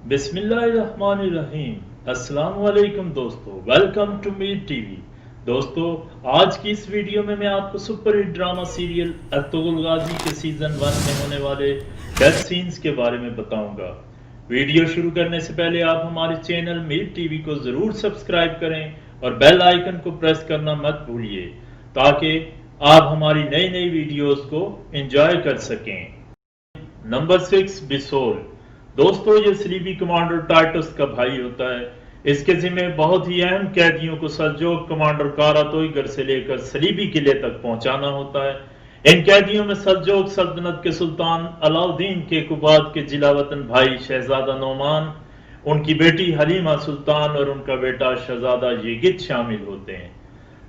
بسم اللہ الرحمن الرحیم۔ السلام علیکم دوستو، ویلکم ٹو میر ٹی وی۔ دوستو، آج کی اس ویڈیو میں آپ کو super hit drama serial Ertugrul Ghazi کے سیزن 1 میں ہونے والے ڈیتھ سینز کے بارے میں بتاؤں گا۔ ویڈیو شروع کرنے سے پہلے آپ ہمارے چینل میر ٹی وی کو ضرور سبسکرائب کریں اور بیل آئیکن کو پریس کرنا مت بھولیے تاکہ آپ ہماری نئی نئی ویڈیوز کو انجوائے کر سکیں۔ نمبر 6، بسول۔ دوستو، یہ صلیبی کمانڈر ٹائٹس کا بھائی ہوتا ہے۔ اس کے ذمہ بہت ہی اہم قیدیوں کو سلجوق کمانڈر کاراتوئیگر سے لے کر صلیبی قلعے تک پہنچانا ہوتا ہے۔ ان قیدیوں میں سلجوق سلطنت کے سلطان علاؤدین کیقوباد کے جلا وطن بھائی شہزادہ نعمان، ان کی بیٹی حلیمہ سلطان اور ان کا بیٹا شہزادہ یگت شامل ہوتے ہیں۔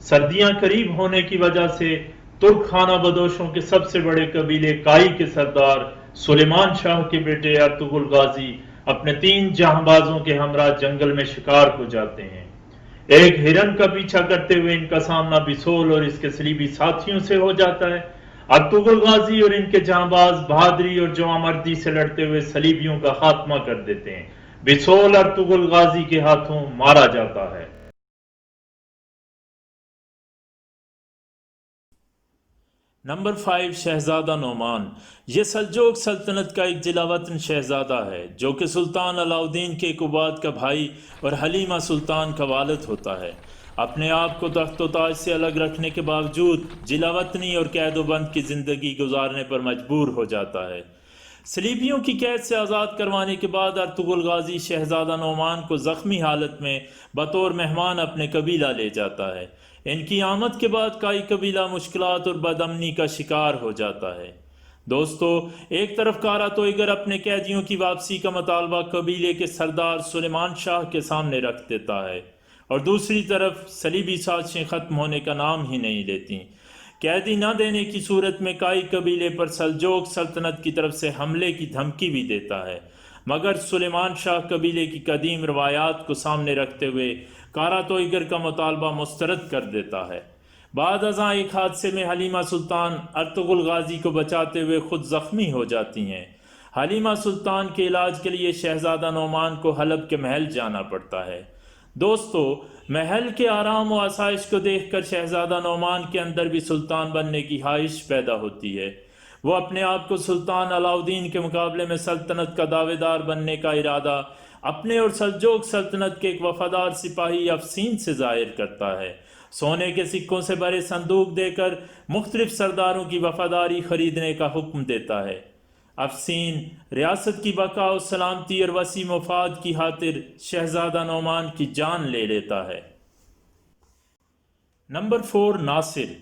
سردیاں قریب ہونے کی وجہ سے ترک خانہ بدوشوں کے سب سے بڑے قبیلے کائی کے سردار سلیمان شاہ کے بیٹے ارطغرل غازی اپنے 3 جہاں بازوں کے ہمراہ جنگل میں شکار کو جاتے ہیں۔ ایک ہرن کا پیچھا کرتے ہوئے ان کا سامنا بسول اور اس کے صلیبی ساتھیوں سے ہو جاتا ہے۔ ارطغرل غازی اور ان کے جہاں باز بہادری اور جواں مردی سے لڑتے ہوئے صلیبیوں کا خاتمہ کر دیتے ہیں۔ بسول ارطغرل غازی کے ہاتھوں مارا جاتا ہے۔ نمبر 5، شہزادہ نعمان۔ یہ سلجوق سلطنت کا ایک جلا وطن شہزادہ ہے جو کہ سلطان علاؤدین کیقوباد کا بھائی اور حلیمہ سلطان کا والد ہوتا ہے۔ اپنے آپ کو تخت و تاج سے الگ رکھنے کے باوجود جلا وطنی اور قید و بند کی زندگی گزارنے پر مجبور ہو جاتا ہے۔ صلیبیوں کی قید سے آزاد کروانے کے بعد ارطغرل غازی شہزادہ نعمان کو زخمی حالت میں بطور مہمان اپنے قبیلہ لے جاتا ہے۔ ان کی آمد کے بعد کائی قبیلہ مشکلات اور بد امنی کا شکار ہو جاتا ہے۔ دوستو، ایک طرف کاراتوئیگر اپنے قیدیوں کی واپسی کا مطالبہ قبیلے کے سردار سلیمان شاہ کے سامنے رکھ دیتا ہے اور دوسری طرف صلیبی سازشیں ختم ہونے کا نام ہی نہیں لیتی۔ قیدی نہ دینے کی صورت میں کائی قبیلے پر سلجوق سلطنت کی طرف سے حملے کی دھمکی بھی دیتا ہے، مگر سلیمان شاہ قبیلے کی قدیم روایات کو سامنے رکھتے ہوئے کاراتوئیگر کا مطالبہ مسترد کر دیتا ہے۔ بعد ازاں ایک حادثے میں حلیمہ سلطان ارطغرل غازی کو بچاتے ہوئے خود زخمی ہو جاتی ہیں۔ حلیمہ سلطان کے علاج کے لیے شہزادہ نعمان کو حلب کے محل جانا پڑتا ہے۔ دوستو، محل کے آرام و آسائش کو دیکھ کر شہزادہ نعمان کے اندر بھی سلطان بننے کی خواہش پیدا ہوتی ہے۔ وہ اپنے آپ کو سلطان علاؤدین کے مقابلے میں سلطنت کا دعوے دار بننے کا ارادہ اپنے اور سلجوق سلطنت کے ایک وفادار سپاہی افسین سے ظاہر کرتا ہے۔ سونے کے سکوں سے بھرے صندوق دے کر مختلف سرداروں کی وفاداری خریدنے کا حکم دیتا ہے۔ افسین ریاست کی بقا و سلامتی اور وسیع مفاد کی خاطر شہزادہ نعمان کی جان لے لیتا ہے۔ نمبر 4، ناصر۔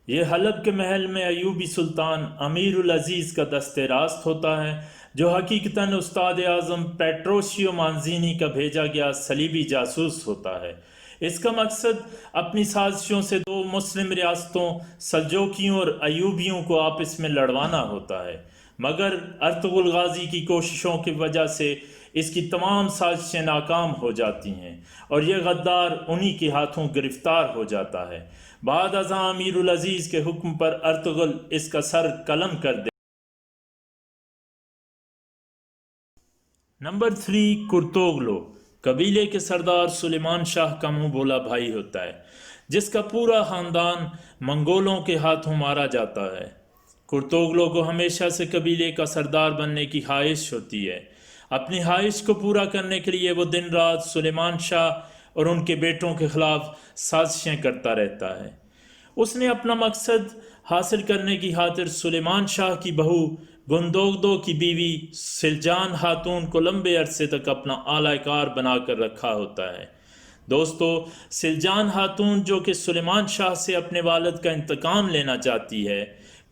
یہ حلب کے محل میں ایوبی سلطان امیر العزیز کا دست راست ہوتا ہے جو حقیقتاً استاد اعظم پیٹروشیو مانزینی کا بھیجا گیا صلیبی جاسوس ہوتا ہے۔ اس کا مقصد اپنی سازشوں سے 2 مسلم ریاستوں سلجوکیوں اور ایوبیوں کو آپس میں لڑوانا ہوتا ہے، مگر ارطغرل غازی کی کوششوں کی وجہ سے اس کی تمام سازشیں ناکام ہو جاتی ہیں اور یہ غدار انہی کے ہاتھوں گرفتار ہو جاتا ہے۔ بعد ازاں امیر العزیز کے حکم پر ارطغرل اس کا سر قلم کر دے۔ نمبر 3، کرتوغلو۔ قبیلے کے سردار سلیمان شاہ کا منہ بولا بھائی ہوتا ہے جس کا پورا خاندان منگولوں کے ہاتھوں مارا جاتا ہے۔ کرتوغلو کو ہمیشہ سے قبیلے کا سردار بننے کی خواہش ہوتی ہے۔ اپنی خواہش کو پورا کرنے کے لیے وہ دن رات سلیمان شاہ اور ان کے بیٹوں کے خلاف سازشیں کرتا رہتا ہے۔ اس نے اپنا مقصد حاصل کرنے کی خاطر سلیمان شاہ کی بہو گندوگدو کی بیوی سلجان خاتون کو لمبے عرصے تک اپنا اعلی کار بنا کر رکھا ہوتا ہے۔ دوستو، سلجان خاتون جو کہ سلیمان شاہ سے اپنے والد کا انتقام لینا چاہتی ہے،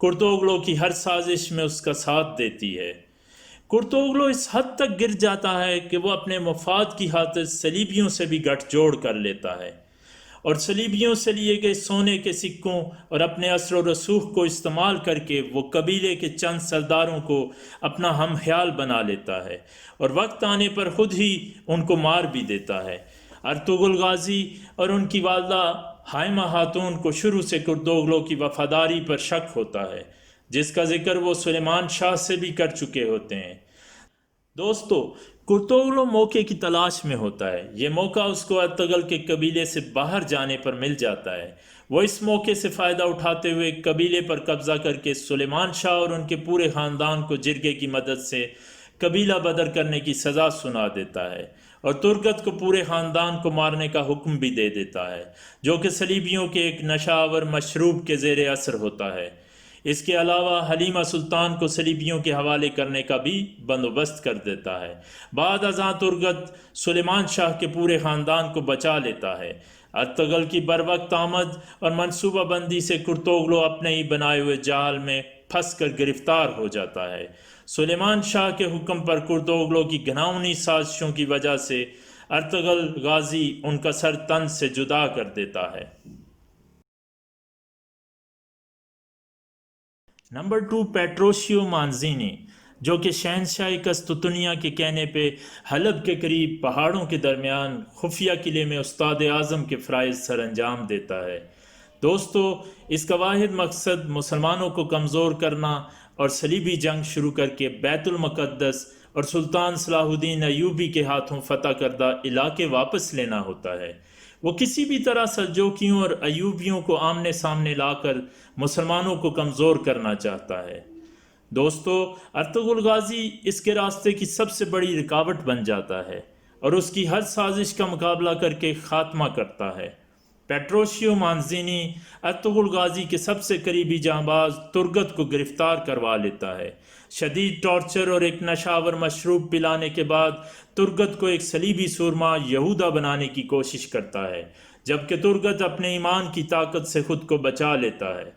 کرتوغلو کی ہر سازش میں اس کا ساتھ دیتی ہے۔ کرتوغلو اس حد تک گر جاتا ہے کہ وہ اپنے مفاد کی خاطر صلیبیوں سے بھی گٹھ جوڑ کر لیتا ہے اور صلیبیوں سے لیے گئے سونے کے سکوں اور اپنے اثر و رسوخ کو استعمال کر کے وہ قبیلے کے چند سرداروں کو اپنا ہم خیال بنا لیتا ہے اور وقت آنے پر خود ہی ان کو مار بھی دیتا ہے۔ ارطغرل غازی اور ان کی والدہ حائمہ خاتون کو شروع سے کرتوغلو کی وفاداری پر شک ہوتا ہے، جس کا ذکر وہ سلیمان شاہ سے بھی کر چکے ہوتے ہیں۔ دوستو، کرتوگلو موقع کی تلاش میں ہوتا ہے۔ یہ موقع اس کو ارطغرل کے قبیلے سے باہر جانے پر مل جاتا ہے۔ وہ اس موقع سے فائدہ اٹھاتے ہوئے قبیلے پر قبضہ کر کے سلیمان شاہ اور ان کے پورے خاندان کو جرگے کی مدد سے قبیلہ بدر کرنے کی سزا سنا دیتا ہے، اور ترگت کو پورے خاندان کو مارنے کا حکم بھی دے دیتا ہے، جو کہ صلیبیوں کے ایک نشہ آور مشروب کے زیر اثر ہوتا ہے۔ اس کے علاوہ حلیمہ سلطان کو صلیبیوں کے حوالے کرنے کا بھی بندوبست کر دیتا ہے۔ بعد ازاں ترگت سلیمان شاہ کے پورے خاندان کو بچا لیتا ہے۔ ارطغرل کی بروقت آمد اور منصوبہ بندی سے کرتوگلو اپنے ہی بنائے ہوئے جال میں پھنس کر گرفتار ہو جاتا ہے۔ سلیمان شاہ کے حکم پر کرتوگلو کی گھناؤنی سازشوں کی وجہ سے ارطغرل غازی ان کا سر تن سے جدا کر دیتا ہے۔ نمبر 2، پیٹروشیو مانزینی، جو کہ شہنشاہ قسطنطنیہ کے کہنے پہ حلب کے قریب پہاڑوں کے درمیان خفیہ قلعے میں استاد اعظم کے فرائض سر انجام دیتا ہے۔ دوستو، اس کا واحد مقصد مسلمانوں کو کمزور کرنا اور صلیبی جنگ شروع کر کے بیت المقدس اور سلطان صلاح الدین ایوبی کے ہاتھوں فتح کردہ علاقے واپس لینا ہوتا ہے۔ وہ کسی بھی طرح سلجوکیوں اور ایوبیوں کو آمنے سامنے لا کر مسلمانوں کو کمزور کرنا چاہتا ہے۔ دوستو، ارطغرل غازی اس کے راستے کی سب سے بڑی رکاوٹ بن جاتا ہے اور اس کی ہر سازش کا مقابلہ کر کے خاتمہ کرتا ہے۔ پیٹروشیو مانزینی ارطغرل غازی کے سب سے قریبی جانباز ترگت کو گرفتار کروا لیتا ہے۔ شدید ٹارچر اور ایک نشاور مشروب پلانے کے بعد ترگت کو ایک صلیبی سورما یہودا بنانے کی کوشش کرتا ہے، جبکہ ترگت اپنے ایمان کی طاقت سے خود کو بچا لیتا ہے۔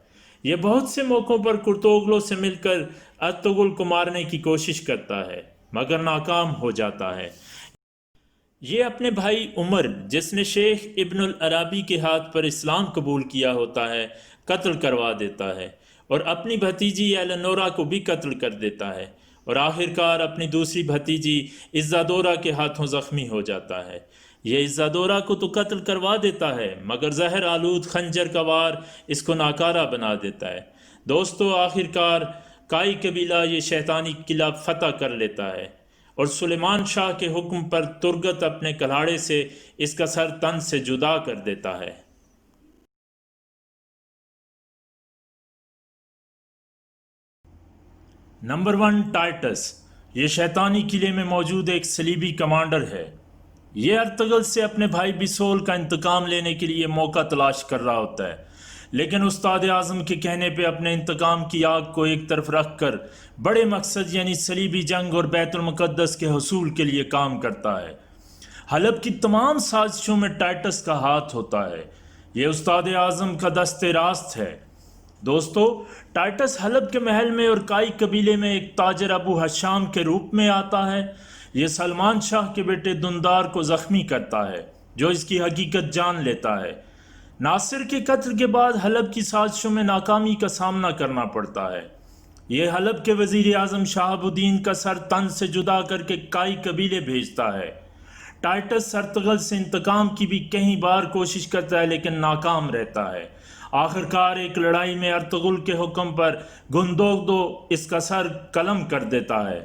یہ بہت سے موقعوں پر کرتوگلو سے مل کر ارطغرل کو مارنے کی کوشش کرتا ہے، مگر ناکام ہو جاتا ہے۔ یہ اپنے بھائی عمر، جس نے شیخ ابن العربی کے ہاتھ پر اسلام قبول کیا ہوتا ہے، قتل کروا دیتا ہے، اور اپنی بھتیجی ایلنورا کو بھی قتل کر دیتا ہے، اور آخرکار اپنی دوسری بھتیجی ازادورا کے ہاتھوں زخمی ہو جاتا ہے۔ یہ ازادورا کو تو قتل کروا دیتا ہے، مگر زہر آلود خنجر کا وار اس کو ناکارہ بنا دیتا ہے۔ دوستو، آخرکار کائی قبیلہ یہ شیطانی قلعہ فتح کر لیتا ہے، اور سلیمان شاہ کے حکم پر ترگت اپنے کلاڑے سے اس کا سر تن سے جدا کر دیتا ہے۔ Number 1، tights. یہ شیطانی قلعے میں موجود ایک صلیبی کمانڈر ہے۔ یہ ارطغرل سے اپنے بھائی بسول کا انتقام لینے کے لیے موقع تلاش کر رہا ہوتا ہے، لیکن استاد اعظم کے کہنے پہ اپنے انتقام کی آگ کو ایک طرف رکھ کر بڑے مقصد یعنی صلیبی جنگ اور بیت المقدس کے حصول کے لیے کام کرتا ہے۔ حلب کی تمام سازشوں میں ٹائٹس کا ہاتھ ہوتا ہے۔ یہ استاد اعظم کا دست راست ہے۔ دوستو، ٹائٹس حلب کے محل میں اور کائی قبیلے میں ایک تاجر ابو حشام کے روپ میں آتا ہے۔ یہ سلمان شاہ کے بیٹے دندار کو زخمی کرتا ہے، جو اس کی حقیقت جان لیتا ہے۔ ناصر کے قتل کے بعد حلب کی سازشوں میں ناکامی کا سامنا کرنا پڑتا ہے۔ یہ حلب کے وزیر اعظم شہاب الدین کا سر تن سے جدا کر کے کائی قبیلے بھیجتا ہے۔ ٹائٹس ارطغرل سے انتقام کی بھی کئی بار کوشش کرتا ہے، لیکن ناکام رہتا ہے۔ آخرکار ایک لڑائی میں ارطغرل کے حکم پر گندوگدو اس کا سر قلم کر دیتا ہے۔